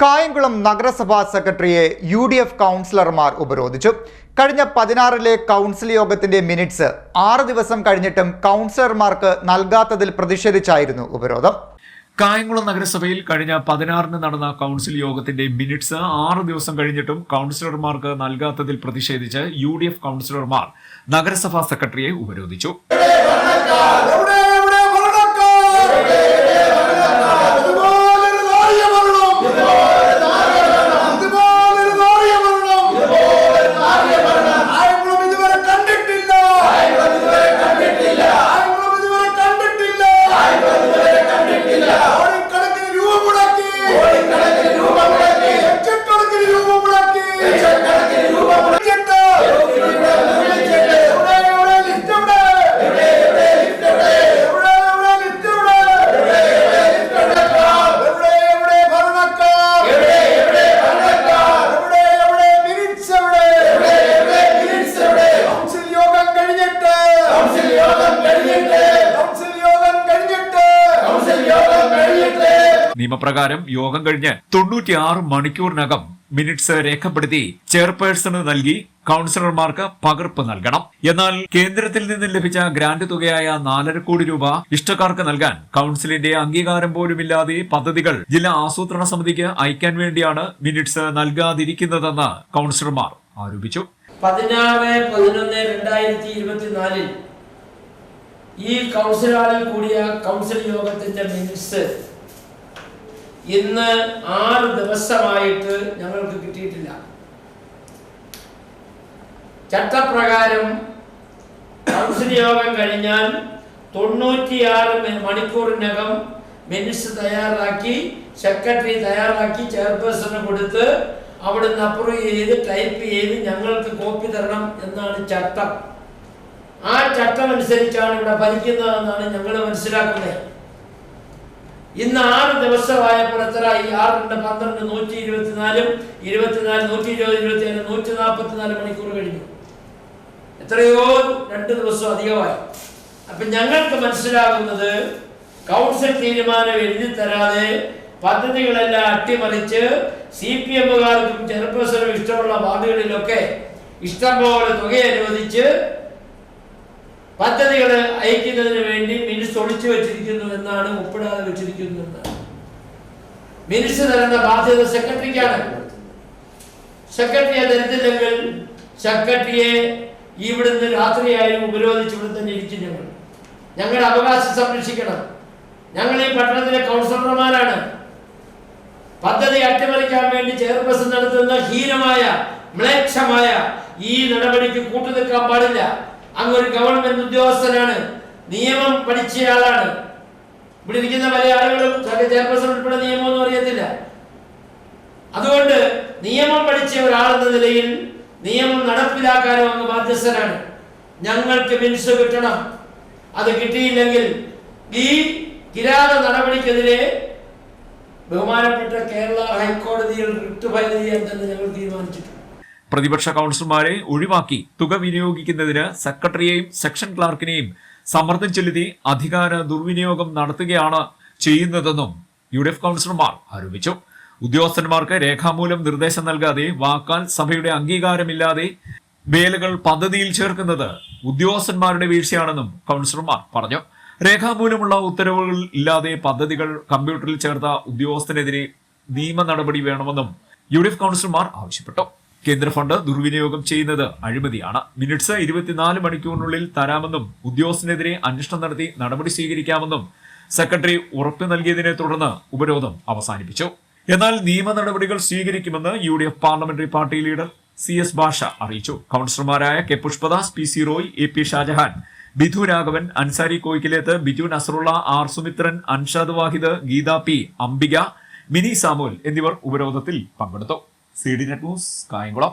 കായംകുളം നഗരസഭാ സെക്രട്ടറിയെ UDF കൗൺസിലർമാർ ഉപരോധിച്ചു. കഴിഞ്ഞ 16-ലെ കൗൺസിൽ യോഗത്തിന്റെ മിനിറ്റ്സ് 6 ദിവസം കഴിഞ്ഞിട്ടും കൗൺസിലർമാർക്ക് നൽകാത്തതിൽ പ്രതിഷേധിച്ചായിരുന്നു ഉപരോധം. കായംകുളം നഗരസഭയിൽ കഴിഞ്ഞ 16-ന് നടന്ന കൗൺസിൽ യോഗത്തിന്റെ മിനിറ്റ്സ് 6 ദിവസം കഴിഞ്ഞിട്ടും കൗൺസിലർമാർക്ക് നൽകാത്തതിൽ പ്രതിഷേധിച്ച് UDF കൗൺസിലർമാർ നഗരസഭാ സെക്രട്ടറിയെ ഉപരോധിച്ചു. നിയമപ്രകാരം യോഗം കഴിഞ്ഞ് 96 മണിക്കൂറിനകം മിനിറ്റ്സ് രേഖപ്പെടുത്തി ചെയർപേഴ്സണ് നൽകി കൗൺസിലർമാർക്ക് പകർപ്പ് നൽകണം. എന്നാൽ കേന്ദ്രത്തിൽ നിന്ന് ലഭിച്ച ഗ്രാന്റ് തുകയായ 4.5 കോടി രൂപ ഇഷ്ടക്കാർക്ക് നൽകാൻ കൗൺസിലിന്റെ അംഗീകാരം പോലുമില്ലാതെ പദ്ധതികൾ ജില്ലാ ആസൂത്രണ സമിതിക്ക് അയക്കാൻ വേണ്ടിയാണ് മിനിറ്റ്സ് നൽകാതിരിക്കുന്നതെന്ന് കൗൺസിലർമാർ ആരോപിച്ചു. 16/11/2024 ഈ കൗൺസിൽ ഹാളിൽ കൂടിയ കൗൺസിൽ യോഗത്തിന്റെ മിനിറ്റ്സ് ഇന്ന് 6 ദിവസമായിട്ട് ഞങ്ങൾക്ക് കിട്ടിയിട്ടില്ല. ചട്ടപ്രകാരം കൗൺസിൽ യോഗം കഴിഞ്ഞാൽ 96 മണിക്കൂറിനകം മിനിറ്റ്സ് തയ്യാറാക്കി സെക്രട്ടറി തയ്യാറാക്കി ചെയർപേഴ്സണ് കൊടുത്ത് അവിടുന്ന് അപ്രൂവ് ചെയ്ത് ടൈപ്പ് ചെയ്ത് ഞങ്ങൾക്ക് കോപ്പി തരണം എന്നാണ് ചട്ടം. ആ ചട്ടം അനുസരിച്ചാണ് ഇവിടെ ഭരിക്കുന്നതെന്നാണ് ഞങ്ങൾ മനസ്സിലാക്കുന്നത്. ഇന്ന് 6 ദിവസമായപ്പോൾ എത്ര? 6 × 12 124 24 120 27 144 മണിക്കൂർ കഴിഞ്ഞു. എത്രയോ 2 ദിവസം അധികമായി. അപ്പൊ ഞങ്ങൾക്ക് മനസ്സിലാകുന്നത് കൗൺസിൽ തീരുമാനം എഴുതി തരാതെ പദ്ധതികളെല്ലാം അട്ടിമറിച്ച് CPM-കാർക്കും ചെയർപേഴ്സണും ഇഷ്ടമുള്ള വാർഡുകളിലൊക്കെ ഇഷ്ടംപോലെ തുക അനുവദിച്ച് പദ്ധതികൾ അയക്കുന്നതിന് വേണ്ടി മിനിറ്റ്സ് ഒളിച്ചു വെച്ചിരിക്കുന്നു എന്നാണ്, ഒപ്പിടാതെ വെച്ചിരിക്കുന്നു എന്നാണ്. മിനിറ്റ്സ് തരേണ്ട ബാധ്യത സെക്രട്ടറിക്കാണ്. സെക്രട്ടറിയെ തരുന്നില്ലെങ്കിൽ സെക്രട്ടറിയെ ഇവിടുന്ന് രാത്രിയായും ഉപരോധിച്ച് ഇവിടെ തന്നെ ഇരിക്കും. ഞങ്ങളുടെ അവകാശം സംരക്ഷിക്കണം. ഞങ്ങൾ ഈ പട്ടണത്തിലെ കൗൺസിലർമാരാണ്. പദ്ധതി അട്ടിമറിക്കാൻ വേണ്ടി ചെയർപേഴ്സൺ നടത്തുന്ന ഹീനമായ മ്ലേച്ഛമായ ഈ നടപടിക്ക് കൂട്ടുനിൽക്കാൻ പാടില്ല. അങ്ങ് ഒരു ഗവൺമെന്റ് ഉദ്യോഗസ്ഥനാണ്, നിയമം പഠിച്ചയാളാണ്. ഇവിടെ ഇരിക്കുന്ന പല ആളുകളും ചെയർപേഴ്സൺ ഉൾപ്പെടെ നിയമമൊന്നും അറിയത്തില്ല. അതുകൊണ്ട് നിയമം പഠിച്ച ഒരാളെന്ന നിലയിൽ നിയമം നടപ്പിലാക്കാനും അങ്ങ് ബാധ്യസ്ഥനാണ്. ഞങ്ങൾക്ക് മിനിറ്റ്സ് കിട്ടണം. അത് കിട്ടിയില്ലെങ്കിൽ ഈ കിരാത നടപടിക്കെതിരെ ബഹുമാനപ്പെട്ട കേരള ഹൈക്കോടതിയിൽ റിട്ട് ഫയൽ ചെയ്യാൻ തന്നെ ഞങ്ങൾ തീരുമാനിച്ചിട്ടുണ്ട്. പ്രതിപക്ഷ കൗൺസിലർമാരെ ഒഴിവാക്കി തുക വിനിയോഗിക്കുന്നതിന് സെക്രട്ടറിയെയും സെക്ഷൻ ക്ലാർക്കിനെയും സമ്മർദ്ദം ചെലുത്തി അധികാര ദുർവിനിയോഗം നടത്തുകയാണ് ചെയ്യുന്നതെന്നും UDF കൗൺസിലർമാർ ആരോപിച്ചു. ഉദ്യോഗസ്ഥന്മാർക്ക് രേഖാമൂലം നിർദ്ദേശം നൽകാതെ വാക്കാൽ സഭയുടെ അംഗീകാരമില്ലാതെ വേലകൾ പദ്ധതിയിൽ ചേർക്കുന്നത് ഉദ്യോഗസ്ഥന്മാരുടെ വീഴ്ചയാണെന്നും കൗൺസിലർമാർ പറഞ്ഞു. രേഖാമൂലമുള്ള ഉത്തരവുകൾ ഇല്ലാതെ പദ്ധതികൾ കമ്പ്യൂട്ടറിൽ ചേർത്ത ഉദ്യോഗസ്ഥനെതിരെ നിയമ നടപടി വേണമെന്നും UDF കൗൺസിലർമാർ ആവശ്യപ്പെട്ടു. കേന്ദ്ര ഫണ്ട് ദുർവിനിയോഗം ചെയ്യുന്നത് അഴിമതിയാണ്. മിനിറ്റ്സ് 24 മണിക്കൂറിനുള്ളിൽ തരാമെന്നും ഉദ്യോഗസ്ഥനെതിരെ അന്വേഷണം നടത്തി നടപടി സ്വീകരിക്കാമെന്നും സെക്രട്ടറി ഉറപ്പു നൽകിയതിനെ തുടർന്ന് ഉപരോധം അവസാനിപ്പിച്ചു. എന്നാൽ നിയമ നടപടികൾ സ്വീകരിക്കുമെന്ന് UDF parliamentary party leader CS Basha അറിയിച്ചു. കൗൺസിലർമാരായ K Pushpadas, PC Roy, AP Shajahan, Bidhu Raghavan, Ansari Koyikkileth, Biju Nasarulla, R Sumithran, Anshad Wahid, Geetha P, Ambika, Mini Samuel എന്നിവർ ഉപരോധത്തിൽ പങ്കെടുത്തു. CD net news, Kayamkulam.